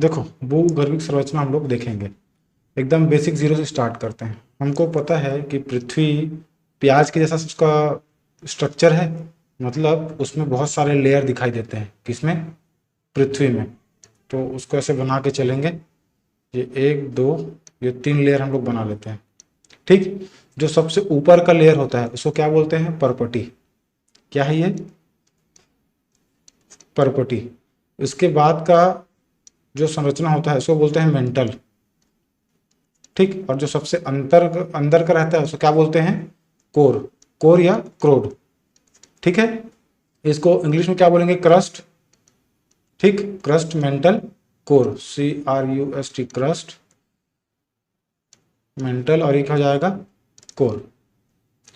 देखो, भूगर्भिक संरचना हम लोग देखेंगे। एकदम बेसिक जीरो से स्टार्ट करते हैं। हमको पता है कि पृथ्वी प्याज के जैसा उसका स्ट्रक्चर है, मतलब उसमें बहुत सारे लेयर दिखाई देते हैं। किसमें? पृथ्वी में। तो उसको ऐसे बना के चलेंगे। ये एक दो, ये तीन लेयर हम लोग बना लेते हैं। ठीक। जो सबसे ऊपर का लेयर होता है उसको क्या बोलते हैं? परपटी। क्या है ये? परपटी। इसके बाद का जो संरचना होता है उसको बोलते हैं मेंटल। ठीक। और जो सबसे अंदर का रहता है उसको क्या बोलते हैं? कोर। कोर या क्रोड। ठीक है। इसको इंग्लिश में क्या बोलेंगे? क्रस्ट। ठीक। Crust, mental, core, CRUST, crust, mental, और ये क्या हो जाएगा? कोर।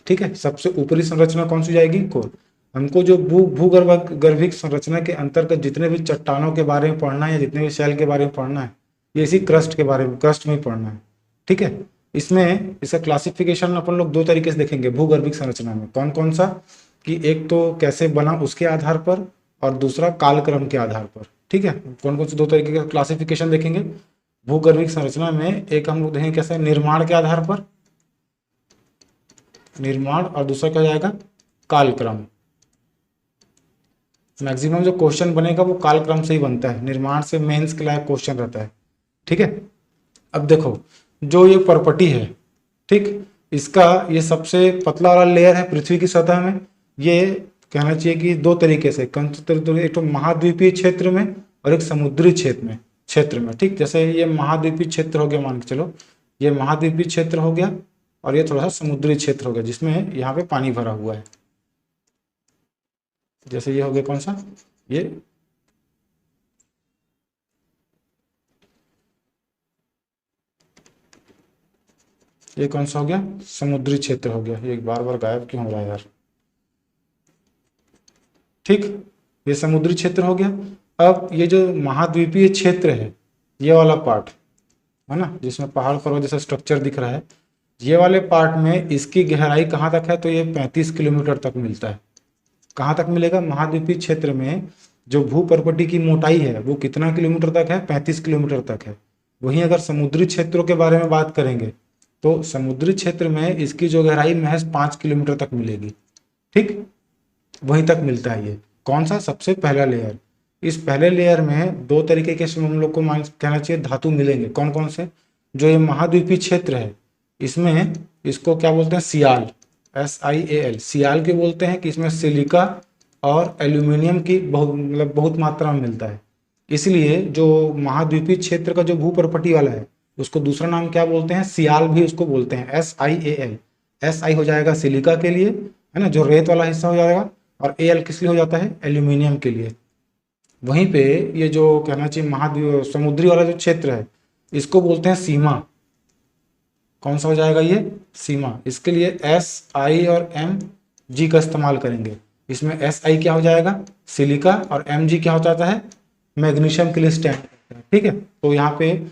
ठीक है। सबसे ऊपरी संरचना कौन सी जाएगी? कोर। हमको जो भूगर्भिक संरचना के अंतर्गत जितने भी चट्टानों के बारे में पढ़ना है या जितने भी सेल के बारे में पढ़ना है, ये इसी क्रस्ट के बारे में, क्रस्ट में ही पढ़ना है। ठीक है। इसमें इसका क्लासिफिकेशन अपन लोग दो तरीके से देखेंगे भूगर्भिक संरचना में। कौन कौन सा? कि एक तो कैसे बना उसके आधार पर, और दूसरा कालक्रम के आधार पर। ठीक है। कौन कौन से दो तरीके का क्लासिफिकेशन देखेंगे भूगर्भिक संरचना में? एक हम लोग देखेंगे कैसे निर्माण के आधार पर, निर्माण, और दूसरा क्या हो जाएगा? कालक्रम। मैक्सिमम जो क्वेश्चन बनेगा वो कालक्रम से ही बनता है, निर्माण से मेंस के लायक क्वेश्चन रहता है। ठीक है। अब देखो, जो ये परपटी है, ठीक, इसका ये सबसे पतला वाला लेयर है पृथ्वी की सतह में। ये कहना चाहिए कि दो तरीके से, एक तो महाद्वीपीय क्षेत्र में और एक समुद्री क्षेत्र में। ठीक। जैसे ये महाद्वीपीय क्षेत्र हो गया, मान के चलो ये महाद्वीपीय क्षेत्र हो गया, और ये थोड़ा सा समुद्री क्षेत्र हो गया जिसमें यहाँ पे पानी भरा हुआ है। जैसे ये हो गया कौन सा? ये कौन सा हो गया? समुद्री क्षेत्र हो गया। ये बार बार गायब क्यों हो रहा है यार? ठीक। ये समुद्री क्षेत्र हो गया। अब ये जो महाद्वीपीय क्षेत्र है, ये वाला पार्ट है ना, जिसमें पहाड़ पर्वत जैसा स्ट्रक्चर दिख रहा है, ये वाले पार्ट में इसकी गहराई कहाँ तक है? तो ये 35 किलोमीटर तक मिलता है। कहाँ तक मिलेगा? महाद्वीपीय क्षेत्र में जो भूपर्वती की मोटाई है वो कितना किलोमीटर तक है? 35 किलोमीटर तक है। वहीं अगर समुद्री क्षेत्रों के बारे में बात करेंगे तो समुद्री क्षेत्र में इसकी जो गहराई महज 5 किलोमीटर तक मिलेगी। ठीक। वहीं तक मिलता है ये। कौन सा? सबसे पहला लेयर। इस पहले लेयर में दो तरीके के हम लोग को कहना चाहिए धातु मिलेंगे। कौन कौन से? जो ये महाद्वीपीय क्षेत्र है इसमें इसको क्या बोलते हैं? सियाल, SIAL, सियाल के बोलते हैं कि इसमें सिलिका और एल्यूमिनियम की बहुत मात्रा में मिलता है। इसलिए जो महाद्वीपीय क्षेत्र का जो भूपर्वती वाला है उसको दूसरा नाम क्या बोलते हैं? सियाल भी उसको बोलते हैं, SIAL। SI हो जाएगा सिलिका के लिए, है ना, जो रेत वाला हिस्सा हो जाएगा, और AL किस लिए हो जाता है? एल्यूमिनियम के लिए। वहीं पे ये जो कहना चाहिए महाद्वीप समुद्री वाला जो क्षेत्र है इसको बोलते हैं सीमा। कौन सा हो जाएगा ये? सीमा। इसके लिए SI और MG का इस्तेमाल करेंगे। इसमें SI क्या हो जाएगा? सिलिका, और MG क्या हो जाता है? मैग्नीशियम के लिए स्टैंड करता है। ठीक है। तो यहाँ पे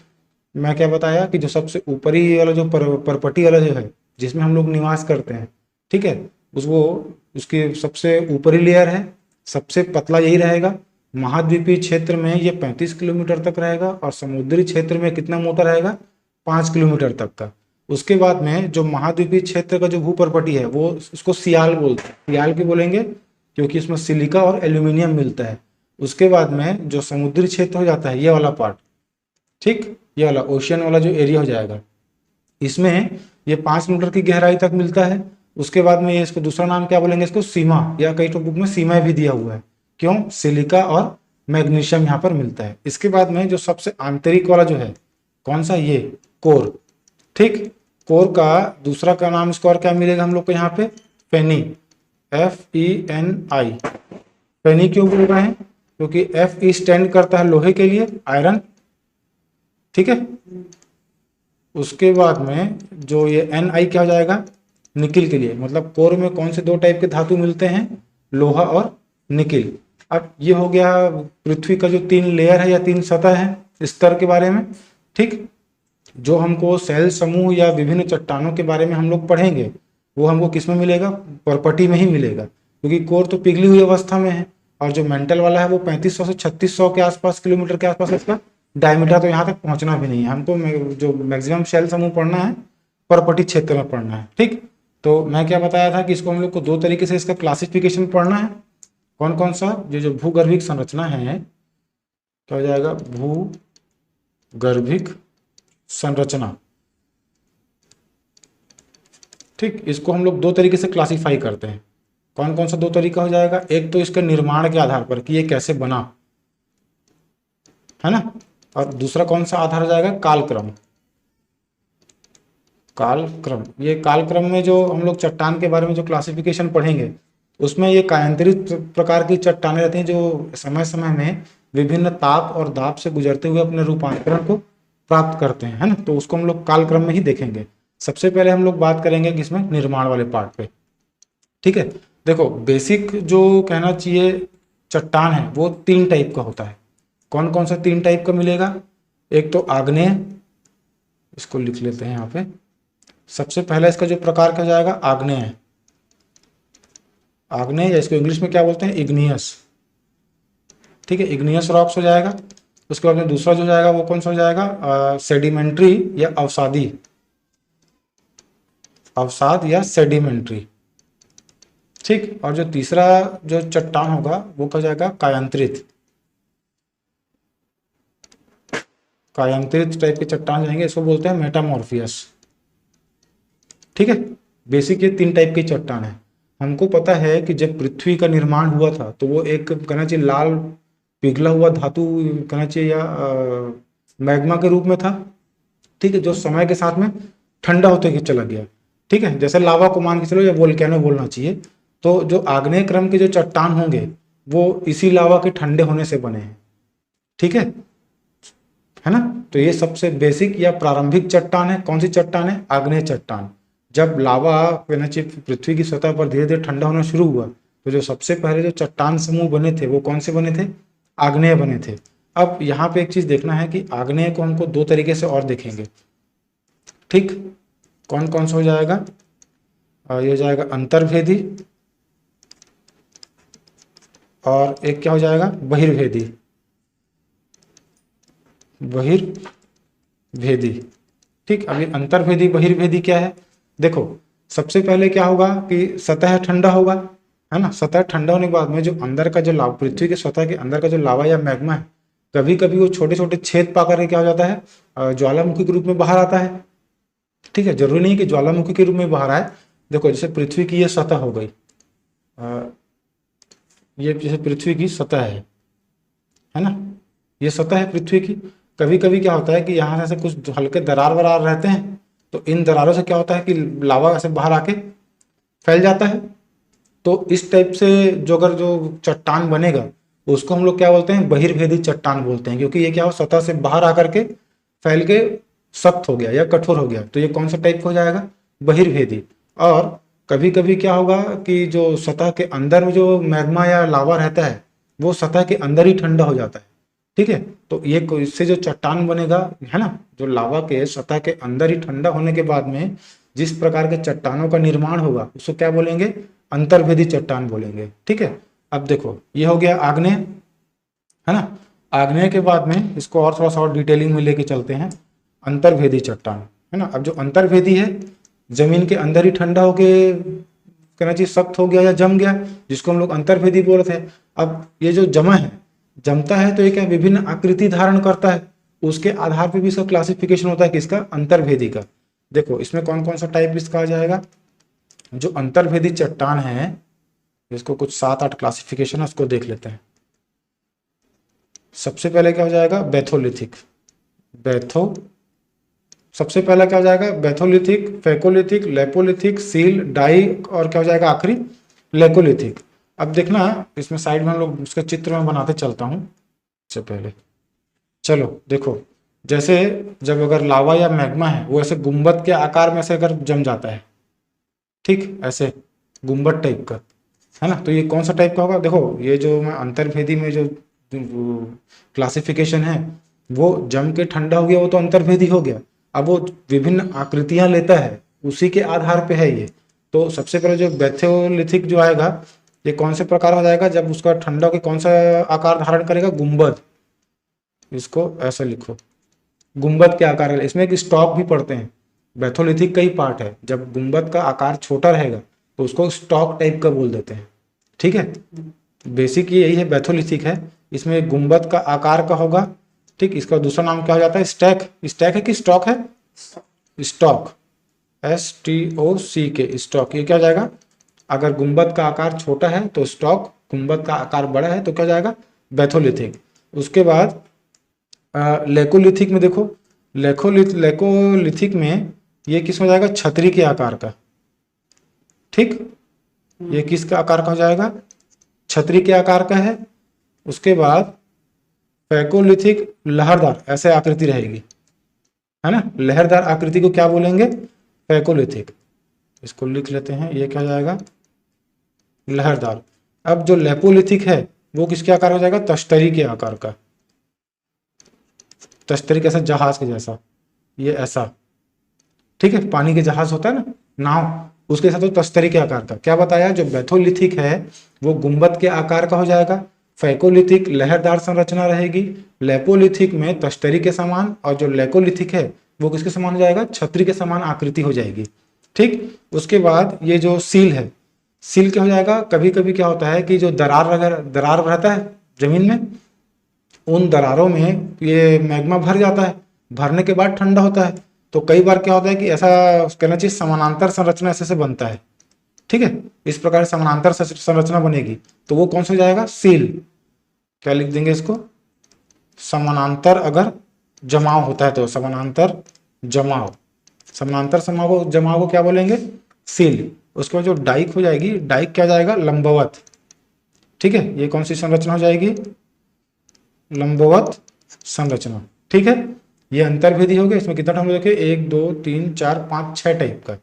मैं क्या बताया कि जो सबसे ऊपरी वाला जो परपटी वाला जो है जिसमें हम लोग निवास करते हैं, ठीक है, उसकी सबसे ऊपरी लेयर है, सबसे पतला यही रहेगा। महाद्वीपीय क्षेत्र में ये 35 किलोमीटर तक रहेगा, और समुद्री क्षेत्र में कितना मोटा रहेगा? 5 किलोमीटर तक का। उसके बाद में जो महाद्वीपीय क्षेत्र का जो भूपर्वती है वो उसको सियाल बोलते हैं। सियाल क्यों बोलेंगे? क्योंकि इसमें सिलिका और एल्यूमिनियम मिलता है। उसके बाद में जो समुद्री क्षेत्र हो जाता है ये वाला पार्ट, ठीक, ये वाला ओशियन वाला जो एरिया हो जाएगा, इसमें ये 5 मीटर की गहराई तक मिलता है। उसके बाद में ये इसको दूसरा नाम क्या बोलेंगे? इसको सीमा, या कई तो बुक में सीमा भी दिया हुआ है। क्यों? सिलिका और मैग्नीशियम यहाँ पर मिलता है। इसके बाद में जो सबसे आंतरिक वाला जो है कौन सा? ये कोर। ठीक। कोर का दूसरा का नाम इसको और क्या मिलेगा हम लोग को यहाँ पे? फेनी, FENI। फेनी क्यों बोल रहे हैं? क्योंकि FE स्टैंड करता है लोहे के लिए, आयरन। ठीक है। उसके बाद में जो ये NI क्या हो जाएगा? निकिल के लिए। मतलब कोर में कौन से दो टाइप के धातु मिलते हैं? लोहा और निकिल। अब ये हो गया पृथ्वी का जो 3 लेयर है या 3 सतह है स्तर के बारे में। ठीक। जो हमको सेल समूह या विभिन्न चट्टानों के बारे में हम लोग पढ़ेंगे वो हमको किस में मिलेगा? परपटी में ही मिलेगा, क्योंकि कोर तो पिघली हुई अवस्था में है, और जो मेंटल वाला है वो 3500 से 3600 के आसपास किलोमीटर के आसपास इसका डायमीटर तो यहाँ तक पहुंचना भी नहीं है, हमको जो मैक्सिमम शेल समूह पढ़ना है परपटी क्षेत्र में पढ़ना है। ठीक, तो मैं क्या बताया था कि इसको हम लोग को दो तरीके से इसका क्लासिफिकेशन पढ़ना है। कौन कौन सा? जो भूगर्भिक संरचना है, क्या हो जाएगा? भूगर्भिक संरचना। ठीक, इसको हम लोग दो तरीके से क्लासिफाई करते हैं। कौन कौन सा दो तरीका हो जाएगा? एक तो इसके निर्माण के आधार पर कि ये कैसे बना, है ना, और दूसरा कौन सा आधार हो जाएगा? कालक्रम। कालक्रम, ये कालक्रम में जो हम लोग चट्टान के बारे में जो क्लासिफिकेशन पढ़ेंगे उसमें ये कायांतरित प्रकार की चट्टानें रहती हैं जो समय समय में विभिन्न ताप और दाब से गुजरते हुए अपने रूपांतरण को प्राप्त करते हैं, है ना, तो उसको हम लोग कालक्रम में ही देखेंगे। सबसे पहले हम लोग बात करेंगे किसमें? निर्माण वाले पार्ट पे। ठीक है, देखो बेसिक जो कहना चाहिए चट्टान है वो तीन टाइप का होता है। कौन कौन सा तीन टाइप का मिलेगा? एक तो आग्नेय, इसको लिख लेते हैं यहाँ पे। सबसे पहला इसका जो प्रकार का जाएगा आग्नेय है। आग्नेय, या इसको इंग्लिश में क्या बोलते हैं? इग्नियस। ठीक है, इग्नियस रॉक्स हो जाएगा। उसके बाद में दूसरा जो जाएगा वो कौन सा हो जाएगा? सेडिमेंट्री या अवसादी, अवसाद या सेडिमेंट्री। ठीक, और जो तीसरा जो चट्टान होगा वो क्या जाएगा? कायांतरित। कायांतरित टाइप के चट्टान जाएंगे, इसको बोलते हैं मेटामॉर्फियस। ठीक है, बेसिक ये तीन टाइप की चट्टान है। हमको पता है कि जब पृथ्वी का निर्माण हुआ था तो वो एक कहना चाहिए लाल पिघला हुआ धातु कहना चाहिए या मैग्मा के रूप में था। ठीक है, जो समय के साथ में ठंडा होते चला गया। ठीक है, जैसे लावा को मान के चलो या वोल्केनो बोलना चाहिए। तो जो आग्नेय क्रम के जो चट्टान होंगे वो इसी लावा के ठंडे होने से बने हैं। ठीक है ना, तो ये सबसे बेसिक या प्रारंभिक चट्टान है। कौन सी चट्टान है? आग्नेय चट्टान। जब लावा कहना चाहिए पृथ्वी की सतह पर धीरे धीरे ठंडा होना शुरू हुआ तो जो सबसे पहले जो चट्टान समूह बने थे वो कौन से बने थे? आग्नेय बने थे। अब यहाँ पे एक चीज देखना है कि आग्नेय को हमको दो तरीके से और देखेंगे। ठीक, कौन कौन सा हो जाएगा? ये हो जाएगा अंतर्भेदी, और एक क्या हो जाएगा? बहिर्भेदी। बहिर्भेदी। ठीक, अब ये अंतर्भेदी बहिर्भेदी क्या है? देखो सबसे पहले क्या होगा कि सतह ठंडा होगा, है ना। सतह ठंडा होने के बाद में जो अंदर का जो लावा, पृथ्वी के सतह के अंदर का जो लावा या मैग्मा है, कभी कभी वो छोटे छोटे छेद पा करके क्या हो जाता है? ज्वालामुखी के रूप में बाहर आता है। ठीक है, जरूरी नहीं कि ज्वालामुखी के रूप में बाहर आए। देखो जैसे पृथ्वी की ये सतह हो गई, ये जैसे पृथ्वी की सतह है ना, ये सतह है पृथ्वी की। कभी कभी क्या होता है कि यहाँ से कुछ हल्के दरार वरार रहते हैं, तो इन दरारों से क्या होता है कि लावा ऐसे बाहर आके फैल जाता है। तो इस टाइप से जो अगर जो चट्टान बनेगा उसको हम लोग क्या बोलते हैं? बहिर्भेदी चट्टान बोलते हैं, क्योंकि ये क्या हो, सतह से बाहर आकर के फैल के सख्त हो गया या कठोर हो गया। तो ये कौन सा टाइप का हो जाएगा? बहिर्भेदी। और कभी कभी क्या होगा कि जो सतह के अंदर में जो मैग्मा या लावा रहता है वो सतह के अंदर ही ठंडा हो जाता है। ठीक है, तो ये इससे जो चट्टान बनेगा, है ना, जो लावा के सतह के अंदर ही ठंडा होने के बाद में जिस प्रकार के चट्टानों का निर्माण होगा उसको क्या बोलेंगे? अंतर्भेदी चट्टान बोलेंगे। ठीक है, अब देखो ये हो गया आग्नेय, है ना। आग्नेय के बाद में इसको और थोड़ा सा और डिटेलिंग में लेके चलते हैं, अंतर्भेदी चट्टान, है ना। अब जो अंतर्भेदी है, जमीन के अंदर ही ठंडा होके कहना चाहिए सख्त हो गया या जम गया, जिसको हम लोग अंतर्भेदी बोल रहे थे। अब ये जो जमा है, जमता है तो ये क्या विभिन्न आकृति धारण करता है, उसके आधार पे भी इसका क्लासिफिकेशन होता है किसका? अंतर्भेदी का। देखो इसमें कौन कौन सा टाइप इसका आ जाएगा? जो अंतर्भेदी चट्टान है इसको कुछ 7-8 क्लासिफिकेशन है, उसको देख लेते हैं। सबसे पहले क्या हो जाएगा? बैथोलिथिक। सबसे पहला क्या हो जाएगा? बैथोलिथिक, फेकोलिथिक, लेपोलिथिक, सील, डाई, और क्या हो जाएगा आखिरी? लेकोलिथिक। अब देखना इसमें साइड में हम लोग उसका चित्र में बनाते चलता हूँ। सबसे पहले चलो देखो, जैसे जब अगर लावा या मैग्मा है वो ऐसे गुंबद के आकार में से अगर जम जाता है, ठीक ऐसे गुंबद टाइप का, है ना, तो ये कौन सा टाइप का होगा? देखो ये जो मैं अंतर्भेदी में जो क्लासिफिकेशन है वो जम के ठंडा हो गया, वो तो अंतर्भेदी हो गया। अब वो विभिन्न आकृतियां लेता है, उसी के आधार पे है ये। तो सबसे पहले जो बैथोलिथिक जो आएगा ये कौन से प्रकार हो जाएगा? जब उसका ठंडा के कौन सा आकार धारण करेगा? गुंबद। इसको ऐसे लिखो, गुंबद के आकार का। इसमें एक स्टॉक भी पढ़ते हैं, बैथोलिथिक का ही पार्ट है। जब गुंबद का आकार छोटा रहेगा तो उसको स्टॉक टाइप का बोल देते हैं, ठीक है। बेसिक यही है, बैथोलिथिक है। इसमें गुंबद का आकार का होगा, ठीक। इसका दूसरा नाम क्या हो जाता है? स्टैक। स्टैक है कि स्टॉक है? Stock, STOCK, stock. ये क्या हो जाएगा? अगर गुंबद का आकार छोटा है तो स्टॉक, गुंबद का आकार बड़ा है तो क्या जाएगा? बैथोलिथिक। उसके बाद लेकोलिथिक में देखो, लेकोलिथिक में ये किस में जाएगा? छतरी के आकार का, ठीक। ये किसका आकार का हो जाएगा? छतरी के आकार का है। उसके बाद फेकोलिथिक लहरदार, ऐसे आकृति रहेगी, है ना। लहरदार आकृति को क्या बोलेंगे? फेकोलिथिक। इसको लिख लेते हैं, ये क्या हो जाएगा? लहरदार। अब जो लेपोलिथिक है वो किसके आकार हो जाएगा? तश्तरी के आकार का। तश्तरी कैसा? जहाज के जैसा, ये ऐसा, ठीक है। पानी के जहाज होता है ना, नाव, उसके साथ तो तश्तरी के आकार का। क्या बताया? जो बैथोलिथिक है वो गुंबद के आकार का हो जाएगा, फैकोलिथिक लहरदार संरचना रहेगी, लेपोलिथिक में तश्तरी के समान, और जो लेकोलिथिक है वो किसके समान हो जाएगा? छतरी के समान आकृति हो जाएगी, ठीक। उसके बाद ये जो सील है, सील क्या हो जाएगा? कभी कभी क्या होता है कि जो दरार रहता है जमीन में, उन दरारों में ये मैग्मा भर जाता है, भरने के बाद ठंडा होता है, तो कई बार क्या होता है कि ऐसा कहना चाहिए समानांतर संरचना ऐसे से बनता है, ठीक है। इस प्रकार समानांतर संरचना बनेगी तो वो कौन सा हो जाएगा? सील। क्या लिख देंगे इसको? समानांतर अगर जमाव होता है तो समानांतर जमाव, समानांतर जमाव को क्या बोलेंगे? सील। उसके बाद जो डाइक हो जाएगी, डाइक क्या जाएगा? लंबवत, ठीक है। ये कौन सी संरचना हो जाएगी? लंबवत संरचना, ठीक है। ये अंतर्भेदी हो गया। इसमें कितना हम देखें? 1 2 3 4 5 6 टाइप का,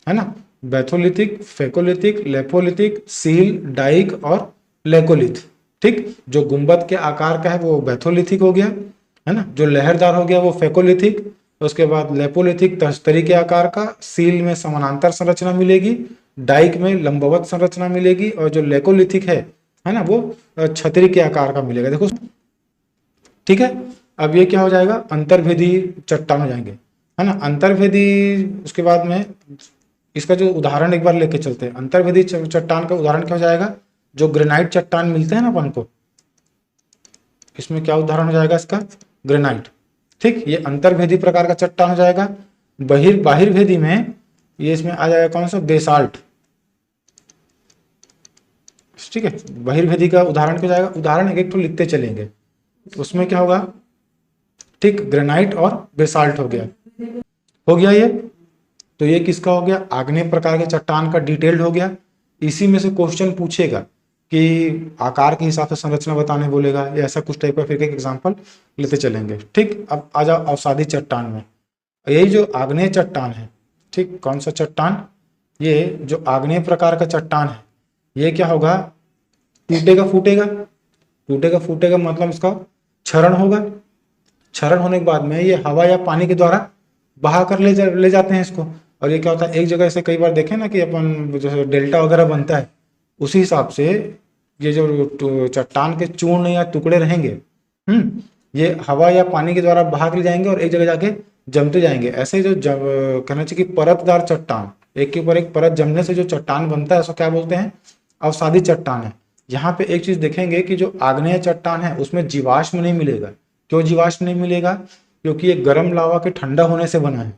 है ना। बैथोलिथिक, फेकोलिथिक, लेपोलिथिक, सील, डाइक और लेकोलिथ, ठीक। जो गुंबद के आकार का है वो बैथोलिथिक हो गया, है ना। जो लहरदार हो गया वो फेकोलिथिक। उसके बाद लेपोलिथिक तश्तरी के आकार का, सील में समानांतर संरचना मिलेगी, डाइक में लंबवत संरचना मिलेगी, और जो लेकोलिथिक है ना, वो छतरी के आकार का मिलेगा। देखो, ठीक है। अब ये क्या हो जाएगा? अंतर्भेदी चट्टान हो जाएंगे, है ना। अंतर्भेदी, उसके बाद में इसका जो उदाहरण एक बार लेके चलते हैं। अंतर्भेदी चट्टान का उदाहरण क्या हो जाएगा? जो ग्रेनाइट चट्टान मिलते हैं ना अपन को, इसमें क्या उदाहरण हो जाएगा इसका? ग्रेनाइट, ठीक। ये अंतर्भेदी प्रकार का चट्टान हो जाएगा। बाहिर्भेदी में ये इसमें आ जाएगा कौन सा? बेसाल्ट, ठीक है। बहिर्भेदी का उदाहरण क्या जाएगा? उदाहरण एक तो लिखते चलेंगे, उसमें क्या होगा? ठीक, ग्रेनाइट और बेसाल्ट हो गया ये। तो ये किसका हो गया? आग्नेय प्रकार के चट्टान का डिटेल्ड हो गया। इसी में से क्वेश्चन पूछेगा कि आकार के हिसाब से संरचना बताने बोलेगा, या ऐसा कुछ टाइप का। फिर एक एग्जांपल लेते चलेंगे, ठीक। अब आ जाओ अवसादी चट्टान में। यही जो आग्नेय चट्टान है, ठीक। कौन सा चट्टान? ये जो आग्नेय प्रकार का चट्टान है, ये क्या होगा? टूटेगा फूटेगा। टूटेगा फूटेगा मतलब इसका क्षरण होगा। क्षरण होने के बाद में ये हवा या पानी के द्वारा बहा कर ले जाते हैं इसको। और ये क्या होता है? एक जगह से कई बार देखें ना कि अपन जैसे डेल्टा वगैरह बनता है, उसी हिसाब से ये जो चट्टान के चूर्ण या टुकड़े रहेंगे, ये हवा या पानी के द्वारा बहा के जाएंगे और एक जगह जाके जमते जाएंगे। ऐसे जो कहना चाहिए कि परतदार चट्टान, एक के ऊपर एक परत जमने से जो चट्टान बनता है उसको क्या बोलते हैं? अवसादी चट्टान है। यहाँ पे एक चीज देखेंगे कि जो आग्नेय चट्टान है उसमें जीवाश्म नहीं मिलेगा। क्यों जीवाश्म नहीं मिलेगा? क्योंकि ये गर्म लावा के ठंडा होने से बना है।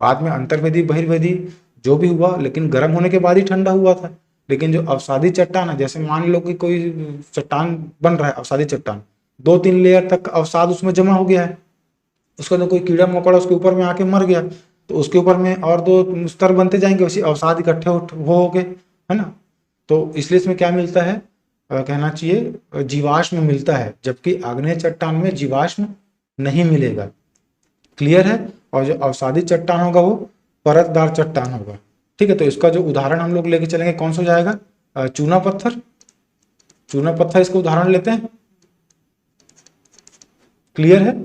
बाद में अंतर्वेदी बहिर्वेदी जो भी हुआ, लेकिन गर्म होने के बाद ही ठंडा हुआ था। लेकिन जो अवसादी चट्टान है, जैसे मान लो कि कोई चट्टान बन रहा है, अवसादी चट्टान, 2-3 लेयर तक अवसाद उसमें जमा हो गया है। उसका तो कोई कीड़ा मकोड़ा उसके ऊपर में आके मर गया, तो उसके ऊपर में और 2 स्तर बनते जाएंगे, उसी अवसाद इकट्ठे हो गए, है ना। तो इसलिए इसमें क्या मिलता है? कहना चाहिए जीवाश्म मिलता है, जबकि आग्नेय चट्टान में जीवाश्म नहीं मिलेगा। क्लियर है? और जो अवसादी चट्टान होगा वो परतदार चट्टान होगा, ठीक है। तो इसका जो उदाहरण हम लोग लेके चलेंगे कौन सा हो जाएगा? चूना पत्थर। चूना पत्थर इसका उदाहरण लेते हैं। क्लियर है?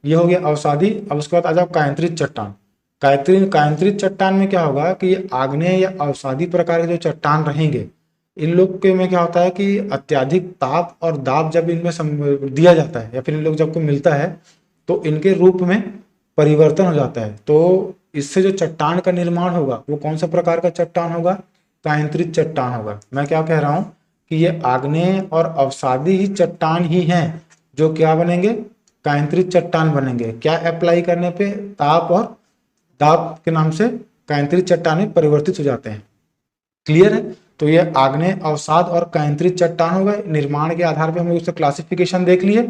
ये हो गया अवसादी। अब उसके बाद आ जाओ कायंत्रित चट्टान। कायंत्रित चट्टान में क्या होगा कि ये आग्नेय या अवसादी प्रकार के जो चट्टान रहेंगे, इन लोग के में क्या होता है कि अत्यधिक ताप और दाब जब इनमें दिया जाता है या फिर इन लोग जब को मिलता है तो इनके रूप में परिवर्तन हो जाता है। तो इससे जो चट्टान का निर्माण होगा वो कौन सा प्रकार का चट्टान होगा? कायंत्रित चट्टान होगा। मैं क्या कह रहा हूं कि ये आग्नेय और अवसादी ही चट्टान ही हैं जो क्या बनेंगे? कायंत्रित चट्टान बनेंगे। क्या अप्लाई करने पे? ताप और दाब के नाम से कायंत्रित चट्टान में परिवर्तित हो जाते हैं। क्लियर है? तो ये आग्नेय, अवसाद और कायंत्रित चट्टान हो गए। निर्माण के आधार पर हम लोग उसका क्लासिफिकेशन देख लिए।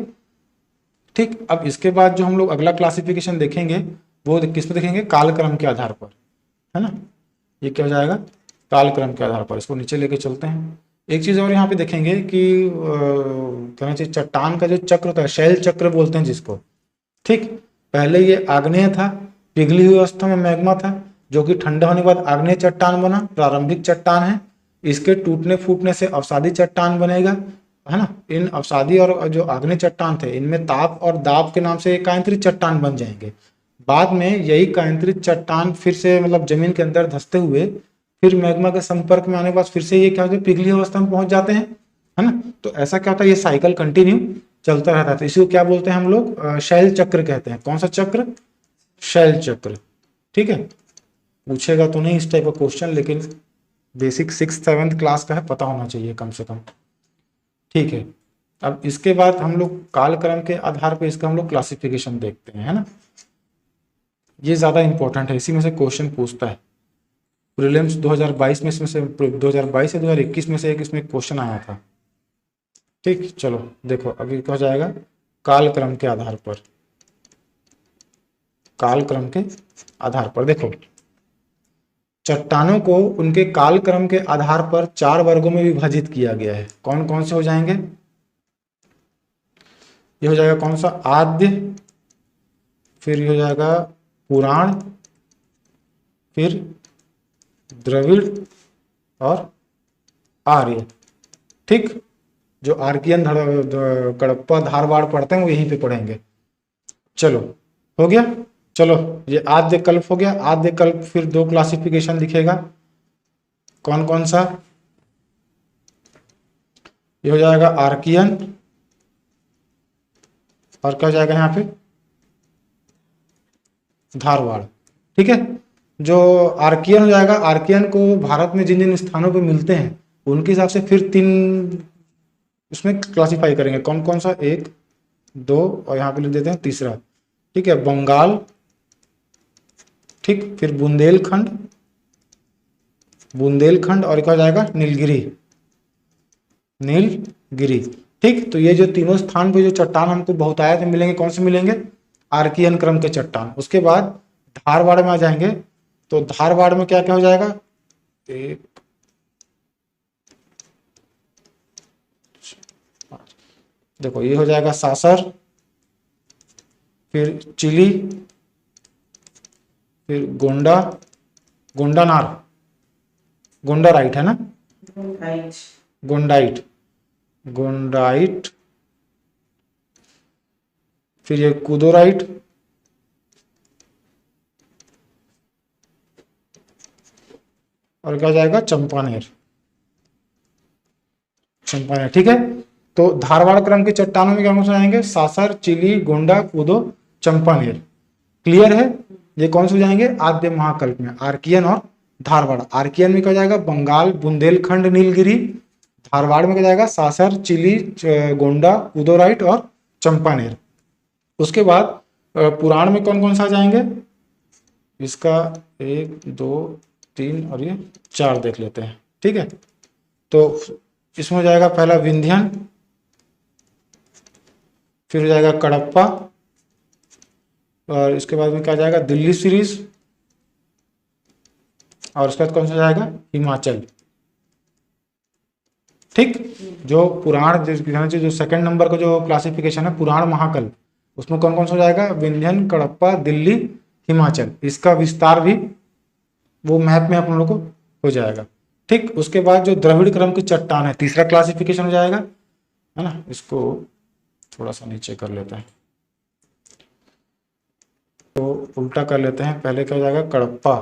ठीक, अब इसके बाद जो हम लोग अगला क्लासिफिकेशन देखेंगे वो किस पे देखेंगे? कालक्रम के आधार पर, है ना। ये क्या हो जाएगा? कालक्रम के आधार पर। इसको नीचे लेके चलते हैं। एक चीज और यहाँ पे देखेंगे कि कहना चाहिए चट्टान का जो चक्र होता है, शैल चक्र बोलते हैं जिसको। ठीक, पहले ये आग्नेय था, पिघली हुई अवस्था में मैग्मा था जो कि ठंडा होने के बाद आग्नेय चट्टान बना, प्रारंभिक चट्टान है। इसके टूटने फूटने से अवसादी चट्टान बनेगा, है ना। इन अवसादी और जो आग्नेय चट्टान थे इनमें ताप और दाब के नाम से कायंत्रित चट्टान बन जाएंगे। बाद में यही कायंत्रित चट्टान फिर से मतलब जमीन के अंदर धंसते हुए फिर मैग्मा के संपर्क में आने के बाद फिर से ये क्या होता है? पिघली अवस्था में पहुंच जाते हैं, है ना। तो ऐसा क्या होता है? ये साइकिल कंटिन्यू चलता रहता है। तो इसी को क्या बोलते हैं हम लोग? शैल चक्र कहते हैं। कौन सा चक्र? शैल चक्र। ठीक है, पूछेगा तो नहीं इस टाइप का क्वेश्चन, लेकिन बेसिक 6th-7th क्लास का है, पता होना चाहिए कम से कम। ठीक है, अब इसके बाद हम लोग कालक्रम के आधार पर इसका हम लोग क्लासिफिकेशन देखते हैं, है ना। ये ज्यादा इंपॉर्टेंट है, इसी में से क्वेश्चन पूछता है। प्रीलिम्स 2022 में, इसमें से 2022 या 2021 में से एक इसमें क्वेश्चन आया था। ठीक, चलो देखो अभी क्या हो जाएगा? कालक्रम के आधार पर। कालक्रम के आधार पर देखो, चट्टानों को उनके कालक्रम के आधार पर 4 वर्गों में विभाजित किया गया है। कौन कौन से हो जाएंगे? ये हो जाएगा कौन सा? आद्य, फिर ये हो जाएगा पुराण, फिर द्रविड़ और आर्य। ठीक, जो आर्कियन, कडप्पा, धारवाड़ पढ़ते हैं वो यहीं पे पढ़ेंगे। चलो हो गया। चलो ये आद्य कल्प हो गया। आद्य कल्प फिर 2 क्लासिफिकेशन दिखेगा। कौन कौन सा? ये हो जाएगा आर्कियन और क्या हो जाएगा यहाँ पे? धारवाड़। ठीक है, जो आर्कियन हो जाएगा, आर्कियन को भारत में जिन जिन स्थानों पे मिलते हैं उनके हिसाब से फिर 3 उसमें क्लासिफाई करेंगे। कौन कौन सा? 1, 2 और यहाँ पे लिख देते हैं तीसरा। ठीक है, बंगाल, ठीक, फिर बुंदेलखंड, बुंदेलखंड और क्या हो जाएगा? नीलगिरी, नीलगिरी। ठीक, तो ये जो तीनों स्थान पे जो चट्टान हमको बहुतायत में मिलेंगे, कौन से मिलेंगे? आर्कियन क्रम के चट्टान। उसके बाद धारवाड़ में आ जाएंगे, तो धारवाड़ में क्या क्या हो जाएगा? एक, देखो ये हो जाएगा सासर, फिर चिली, फिर गोंडा, गोंडानार, गोंडाराइट है ना, गोंडाइट, गोंडाइट, फिर ये कुदोराइट, और क्या हो जाएगा? चंपानेर, चंपानेर। ठीक है, तो धारवाड़ क्रम के चट्टानों में क्या कौन से आएंगे? सासर, चिली, गोंडा, कुदो, चंपानेर। क्लियर है? ये कौन से हो जाएंगे? आद्य महाकल्प में, आर्कियन और धारवाड़। आर्कियन में क्या जाएगा? बंगाल, बुंदेलखंड, नीलगिरी। धारवाड़ में क्या जाएगा? सासर, चिली, गोंडा, कुदोराइट और चंपानेर। उसके बाद पुराण में कौन कौन सा आ जाएंगे? इसका 1, 2, 3 और ये 4 देख लेते हैं। ठीक है, तो इसमें हो जाएगा पहला विंध्यन, फिर हो जाएगा कडप्पा, और इसके बाद में क्या जाएगा? दिल्ली सीरीज, और उसके बाद कौन सा जाएगा? हिमाचल। ठीक, जो पुराण जो 2nd नंबर का जो क्लासिफिकेशन है पुराण महाकल्प, उसमें कौन कौन सा हो जाएगा? विंध्यन, कडप्पा, दिल्ली, हिमाचल। इसका विस्तार भी वो मैप में आप लोगों को हो जाएगा। ठीक, उसके बाद जो द्रविड़ क्रम की चट्टान है, तीसरा क्लासिफिकेशन हो जाएगा, है ना। इसको थोड़ा सा नीचे कर लेते हैं, तो उल्टा कर लेते हैं। पहले क्या हो जाएगा? कडप्पा,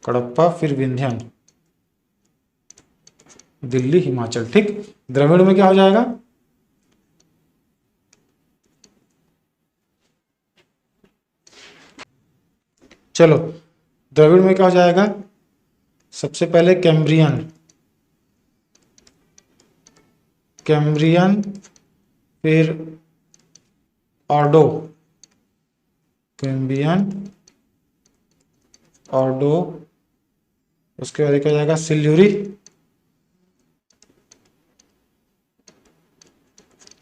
कडप्पा, फिर विंध्यन, दिल्ली, हिमाचल। ठीक, द्रविड़ में क्या हो जाएगा? चलो, द्रविड़ में क्या हो जाएगा? सबसे पहले कैम्ब्रियन, कैम्ब्रियन, फिर ऑर्डो, कैम्ब्रियन, ऑर्डो, उसके बाद क्या हो जाएगा? सिल्यूरी,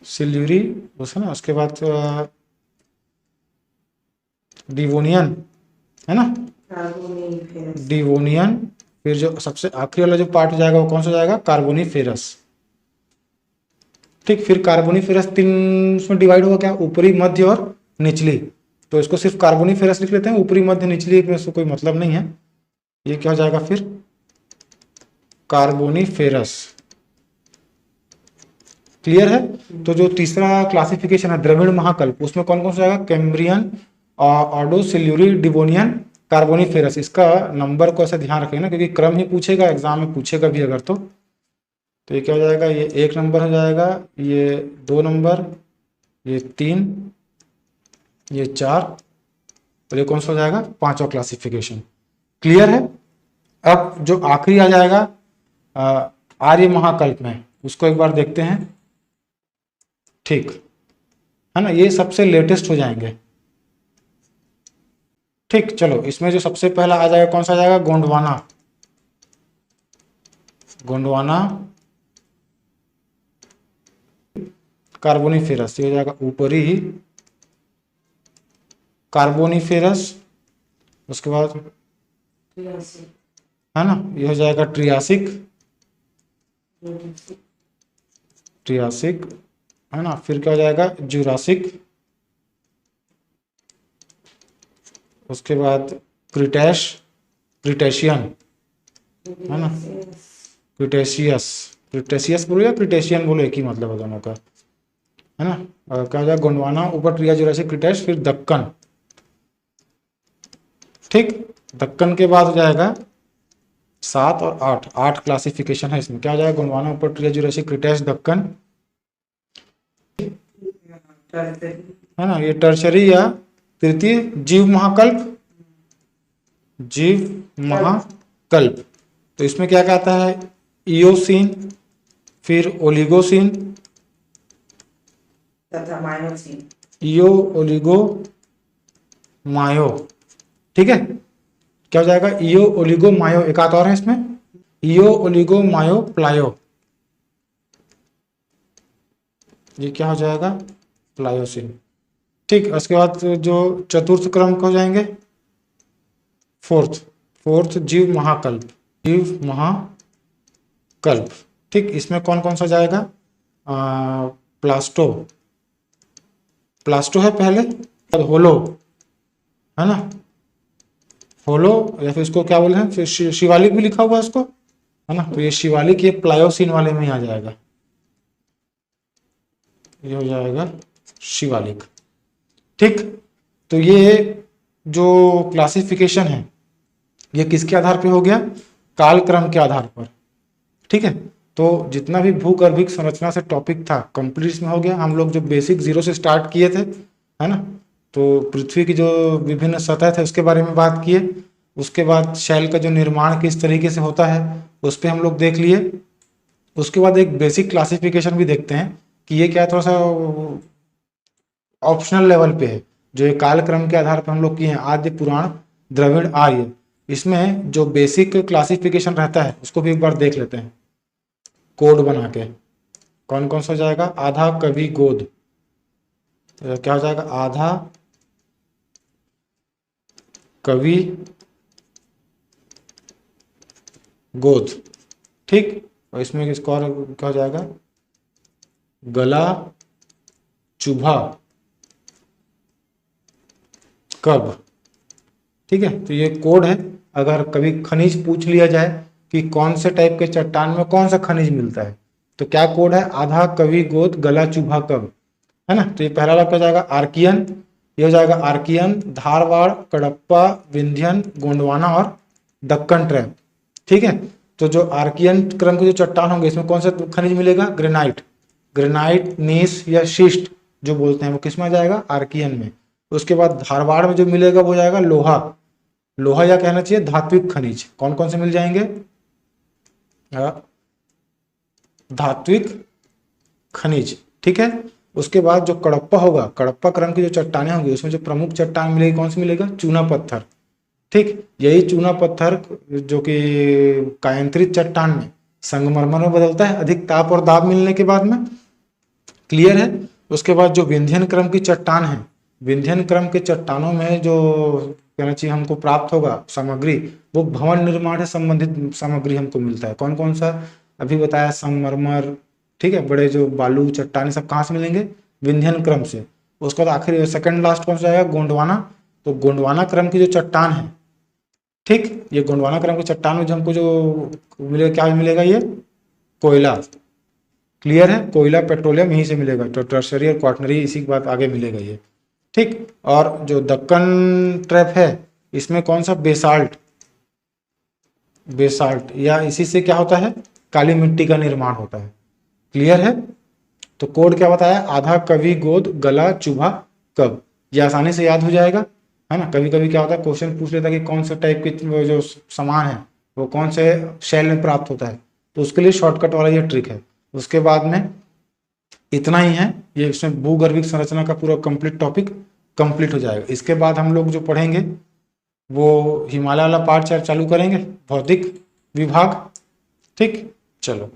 सिल्यूरी, उस ना, उसके बाद डिवोनियन, है ना, डिवोनियन। फिर जो सबसे आखिरी वाला जो पार्ट हो जाएगा वो कौन सा जाएगा? कार्बोनिफेरस। ठीक, फिर कार्बोनिफेरस 3 उसमें डिवाइड होगा क्या? ऊपरी, मध्य और निचली। तो इसको सिर्फ कार्बोनिफेरस लिख लेते हैं, ऊपरी, मध्य, निचली में इसको कोई मतलब नहीं है। ये क्या हो जाएगा फिर? कार्बोनिफेरस। क्लियर है? तो जो तीसरा क्लासिफिकेशन है द्रविड़ महाकल्प, उसमें कौन कौन सा जाएगा? Cambrian, Ordo, Siluri, Devonian, Carboniferous. इसका नंबर को ऐसे ध्यान रखें ना, क्योंकि क्रम ही पूछेगा, एग्जाम में पूछेगा भी अगर तो ये क्या हो जाएगा? ये 1 नंबर हो जाएगा, ये 2 नंबर, ये 3, ये 4, और ये कौन सा हो जाएगा? 5वां क्लासिफिकेशन। क्लियर है? अब जो आखिरी आ जाएगा आर्य महाकल्प में, उसको एक बार देखते हैं। ठीक है ना, ये सबसे लेटेस्ट हो जाएंगे। ठीक, चलो, इसमें जो सबसे पहला आ जाएगा कौन सा आ जाएगा? गोंडवाना, गोंडवाना, कार्बोनिफेरस, ये हो जाएगा ऊपरी ही कार्बोनिफेरस। उसके बाद है ना, ये हो जाएगा ट्रियासिक, ट्रियासिक, है ना। फिर क्या हो जाएगा? जुरासिक। उसके बाद क्रिटैश, क्रिटेशियन, है ना, क्रिटेशियस, क्रिटेशियस बोलो या क्रिटेशियन बोलो, एक ही मतलब है दोनों का, है ना। क्या हो जाएगा? गोंडवाना, ऊपर ट्रिया, जुरासिक, क्रिटैश, फिर दक्कन। ठीक, दक्कन के बाद हो जाएगा 7 और 8, 8 क्लासिफिकेशन है इसमें। क्या हो जाएगा? गोंडवाना, ऊपर ट्रिया, जुरासिक, क्रिटैश, दक्कन, है ना। ये टर्शरी या तृतीय जीव महाकल्प, जीव महाकल्प। तो इसमें क्या कहता है? इयोसीन, फिर ओलिगोसीन तथा मायोसीन, इयो, ओलिगो, मायो। ठीक है, क्या हो जाएगा? इयो, ओलिगो, मायो। एक आध और है इसमें, इयो, ओलिगो, मायो, प्लायो। ये क्या हो जाएगा? प्लायोसिन। ठीक, उसके बाद जो चतुर्थ क्रम को हो जाएंगे, फोर्थ, फोर्थ जीव महाकल्प, जीव महाकल्प। ठीक, इसमें कौन कौन सा जाएगा? प्लास्टो, प्लास्टो है पहले, होलो, है ना, होलो, या फिर इसको क्या बोले हैं? फिर शिवालिक भी लिखा हुआ है इसको, है ना। तो ये शिवालिक, ये प्लायोसिन वाले में ही आ जाएगा, ये हो जाएगा शिवालिक। ठीक, तो ये जो क्लासिफिकेशन है ये किसके आधार पे हो गया? कालक्रम के आधार पर। ठीक है, तो जितना भी भूगर्भिक संरचना से टॉपिक था कंप्लीट इसमें हो गया। हम लोग जो बेसिक जीरो से स्टार्ट किए थे, है ना, तो पृथ्वी की जो विभिन्न सतह थे उसके बारे में बात किए। उसके बाद शैल का जो निर्माण किस तरीके से होता है उस पर हम लोग देख लिए। उसके बाद एक बेसिक क्लासिफिकेशन भी देखते हैं कि ये क्या, थोड़ा सा ऑप्शनल लेवल पे है, जो ये कालक्रम के आधार पर हम लोग किए हैं, आद्य, पुराण, द्रविड़, आर्य। इसमें जो बेसिक क्लासिफिकेशन रहता है उसको भी एक बार देख लेते हैं कोड बना के। कौन कौन सा जाएगा? आधा, कवि, गोद। क्या हो जाएगा? आधा, कवि, गोद। ठीक, और इसमें इसको और क्या हो जाएगा? गला, चुभा, कब। ठीक है, तो ये कोड है। अगर कभी खनिज पूछ लिया जाए कि कौन से टाइप के चट्टान में कौन सा खनिज मिलता है, तो क्या कोड है? आधा, कवि, गोद, गला, चुभा, कब, है ना। तो ये पहला वाला क्या हो जाएगा? आर्कियन। ये हो जाएगा आर्कियन, धारवाड़, कडप्पा, विंध्यन, गोंडवाना और दक्कन ट्रैप। ठीक है, तो जो आर्कियन क्रम के जो चट्टान होंगे इसमें कौन सा खनिज मिलेगा? ग्रेनाइट। ग्रेनाइट, नीस या शिस्ट जो बोलते हैं वो किस में आ जाएगा? आर्कियन में। उसके बाद धारवाड़ में जो मिलेगा वो जाएगा लोहा। लोहा या कहना चाहिए धात्विक खनिज। कौन कौन से मिल जाएंगे? धात्विक खनिज, ठीक है। उसके बाद जो कडप्पा होगा, कडप्पा क्रम की जो चट्टानें होंगी उसमें जो प्रमुख चट्टान मिलेगी कौन सी मिलेगा? चूना पत्थर, ठीक। यही चूना पत्थर जो कि कायांतरित चट्टान में संगमरमर में बदलता है अधिक ताप और दाब मिलने के बाद में। क्लियर है। उसके बाद जो विंध्यन क्रम की चट्टान है, विंध्यन क्रम के चट्टानों में जो कहना चाहिए हमको प्राप्त होगा सामग्री, वो भवन निर्माण से संबंधित सामग्री हमको मिलता है। कौन कौन सा? अभी बताया संगमरमर, ठीक है। बड़े जो बालू चट्टान सब कहाँ से मिलेंगे? विंध्यन क्रम से। उसके बाद आखिरी सेकंड लास्ट कौन सा आएगा? गोंडवाना। तो गोंडवाना क्रम की जो चट्टान है, ठीक, ये गोंडवाना क्रम की चट्टान में जो हमको जो मिलेगा, क्या मिलेगा? ये कोयला। क्लियर है। कोयला, पेट्रोलियम यहीं से मिलेगा। तो टर्शरी और क्वार्टनरी इसी के बाद आगे मिलेगा ये, ठीक। और जो दक्कन ट्रैप है इसमें कौन सा? बेसाल्ट। बेसाल्ट या इसी से क्या होता है? काली मिट्टी का निर्माण होता है। क्लियर है। तो कोड क्या बताया? आधा कवि गोद गला चुभा कब। ये आसानी से याद हो जाएगा, है ना। कभी कभी क्या होता है क्वेश्चन पूछ लेता है कि कौन सा टाइप की जो सामान है वो कौन से शेल में प्राप्त होता है, तो उसके लिए शॉर्टकट वाला ये ट्रिक है। उसके बाद में इतना ही है, ये इसमें भूगर्भिक संरचना का पूरा कंप्लीट टॉपिक कंप्लीट हो जाएगा। इसके बाद हम लोग जो पढ़ेंगे वो हिमालय वाला पार्ट चालू करेंगे, भौतिक विभाग, ठीक। चलो।